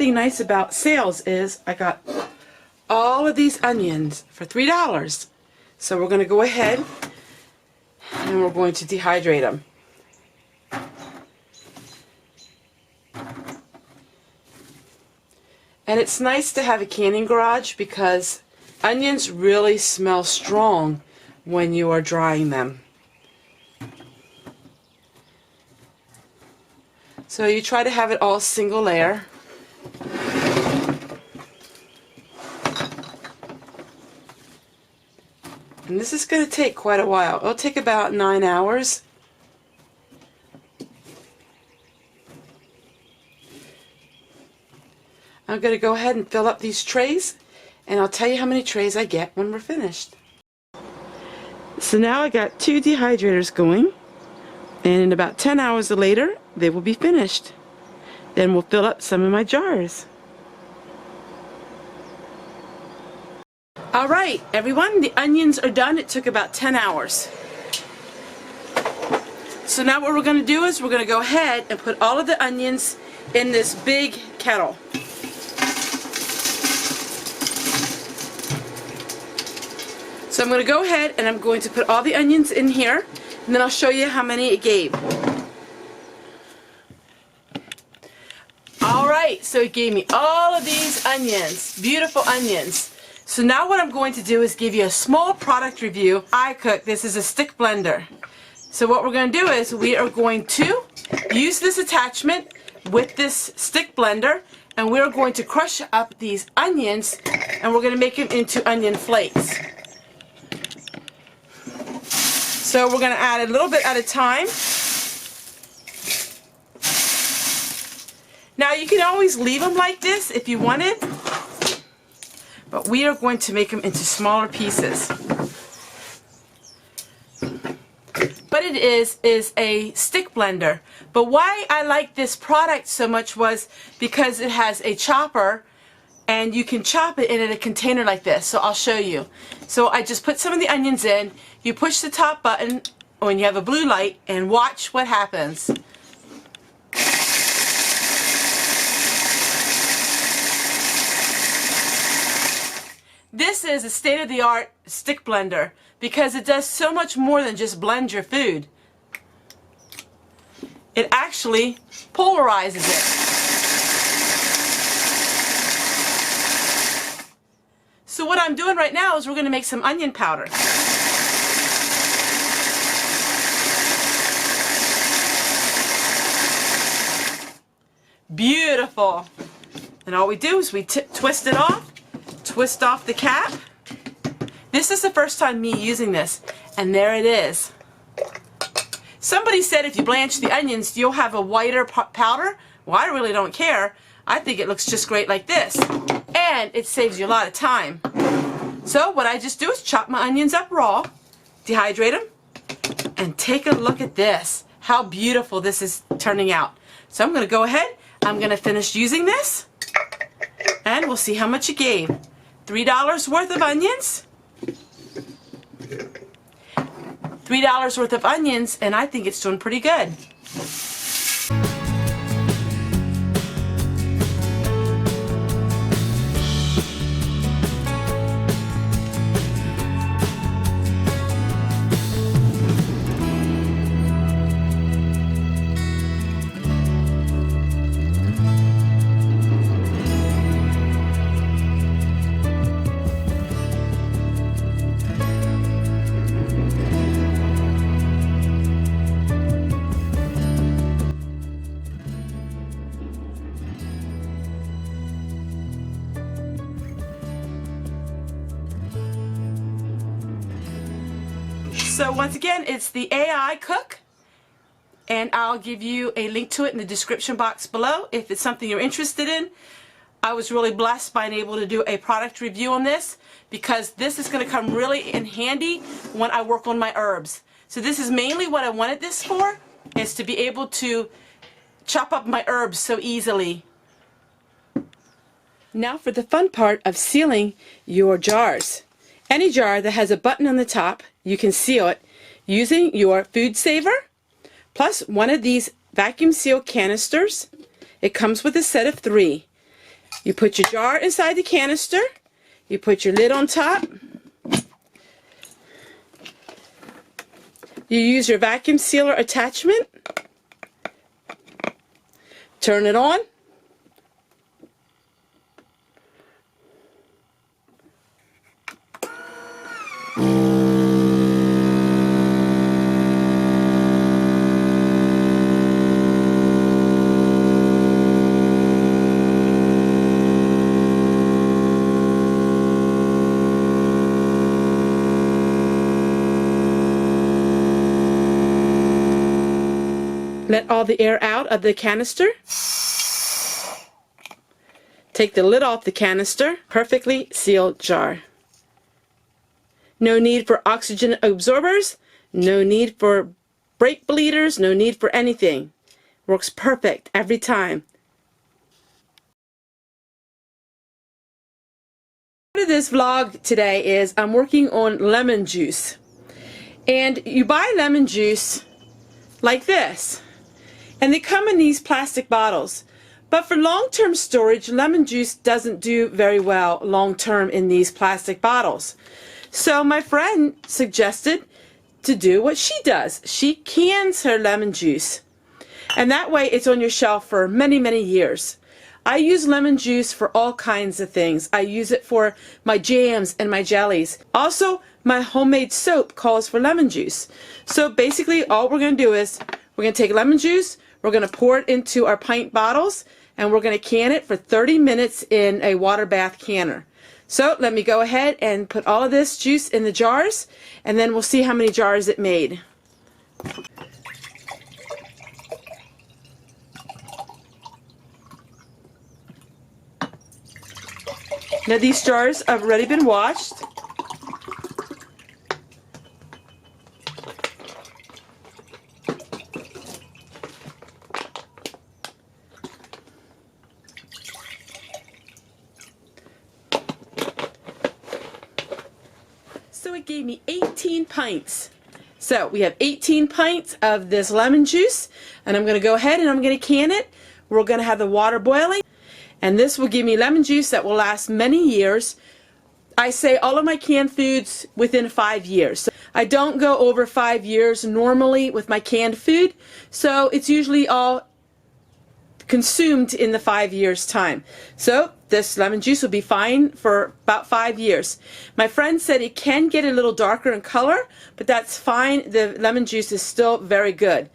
thing nice about sales is I got all of these onions for $3. So we're going to go ahead and we're going to dehydrate them. And it's nice to have a canning garage because onions really smell strong when you are drying them. So you try to have it all single layer. And this is going to take quite a while. It'll take about 9 hours. I'm going to go ahead and fill up these trays, and I'll tell you how many trays I get when we're finished. So now I got 2 dehydrators going, and in about 10 hours later they will be finished. Then we'll fill up some of my jars. Alright everyone, the onions are done. It took about 10 hours. So now what we're going to do is we're going to go ahead and put all of the onions in this big kettle. So I'm going to go ahead and I'm going to put all the onions in here, and then I'll show you how many it gave. Alright, so it gave me all of these onions, beautiful onions. So now what I'm going to do is give you a small product review. I cook, this is a stick blender. So what we're going to do is we are going to use this attachment with this stick blender, and we're going to crush up these onions, and we're going to make them into onion flakes. So we're going to add a little bit at a time. Now you can always leave them like this if you wanted, but we are going to make them into smaller pieces. But it is a stick blender. But why I like this product so much was because it has a chopper, and you can chop it in a container like this. So I'll show you. So I just put some of the onions in. You push the top button when you have a blue light and watch what happens. This is a state-of-the-art stick blender because it does so much more than just blend your food. It actually polarizes it. So what I'm doing right now is we're going to make some onion powder. Beautiful. And all we do is we twist it off, twist off the cap. This is the first time me using this, and there it is. Somebody said if you blanch the onions, you'll have a whiter powder. Well, I really don't care. I think it looks just great like this. And it saves you a lot of time. So what I just do is chop my onions up raw, dehydrate them, and take a look at this. How beautiful this is turning out. So I'm going to go ahead, I'm going to finish using this, and we'll see how much it gave. $3 worth of onions. $3 worth of onions, and I think it's doing pretty good. So once again, it's the AI Cook, and I'll give you a link to it in the description box below if it's something you're interested in. I was really blessed by being able to do a product review on this because this is going to come really in handy when I work on my herbs. So this is mainly what I wanted this for, is to be able to chop up my herbs so easily. Now for the fun part of sealing your jars. Any jar that has a button on the top, you can seal it using your food saver plus one of these vacuum seal canisters. It comes with a set of 3. You put your jar inside the canister. You put your lid on top. You use your vacuum sealer attachment. Turn it on. Let all the air out of the canister. Take the lid off the canister. Perfectly sealed jar. No need for oxygen absorbers. No need for brake bleeders. No need for anything. Works perfect every time. Part of this vlog today is I'm working on lemon juice. And you buy lemon juice like this. And they come in these plastic bottles. But for long-term storage, lemon juice doesn't do very well long-term in these plastic bottles. So my friend suggested to do what she does. She cans her lemon juice. And that way it's on your shelf for many, many years. I use lemon juice for all kinds of things. I use it for my jams and my jellies. Also, my homemade soap calls for lemon juice. So basically all we're going to do is we're going to take lemon juice, we're going to pour it into our pint bottles, and we're going to can it for 30 minutes in a water bath canner. So let me go ahead and put all of this juice in the jars, and then we'll see how many jars it made. Now these jars have already been washed. So it gave me 18 pints. So we have 18 pints of this lemon juice, and I'm going to go ahead and I'm going to can it. We're going to have the water boiling, and this will give me lemon juice that will last many years. I say all of my canned foods within 5 years. So I don't go over 5 years normally with my canned food, so it's usually all consumed in the 5 years time. So this lemon juice will be fine for about 5 years. My friend said it can get a little darker in color, but that's fine. The lemon juice is still very good.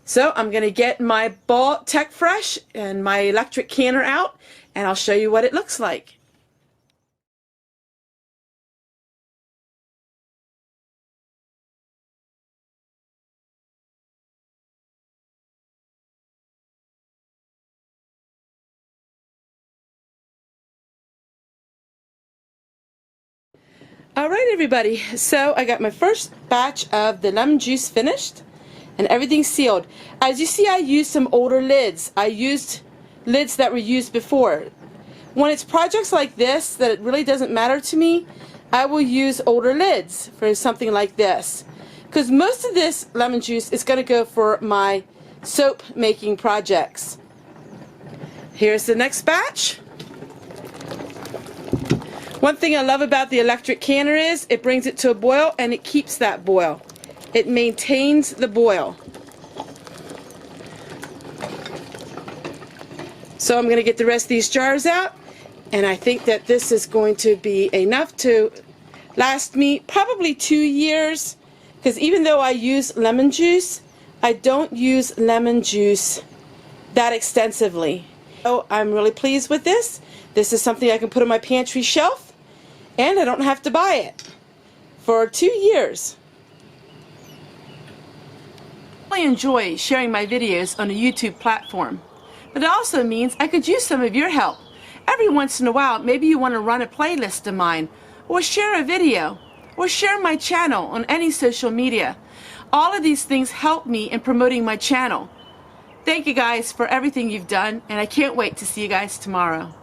So I'm going to get my Ball Tech Fresh and my electric canner out, and I'll show you what it looks like. Alright everybody, so I got my first batch of the lemon juice finished and everything's sealed. As you see, I used some older lids. I used lids that were used before. When it's projects like this that it really doesn't matter to me, I will use older lids for something like this. Because most of this lemon juice is going to go for my soap making projects. Here's the next batch. One thing I love about the electric canner is it brings it to a boil and it keeps that boil. It maintains the boil. So I'm going to get the rest of these jars out, and I think that this is going to be enough to last me probably 2 years, because even though I use lemon juice, I don't use lemon juice that extensively. So I'm really pleased with this. This is something I can put on my pantry shelf, and I don't have to buy it for 2 years. I enjoy sharing my videos on a YouTube platform, but it also means I could use some of your help. Every once in a while, maybe you want to run a playlist of mine, or share a video, or share my channel on any social media. All of these things help me in promoting my channel. Thank you guys for everything you've done, and I can't wait to see you guys tomorrow.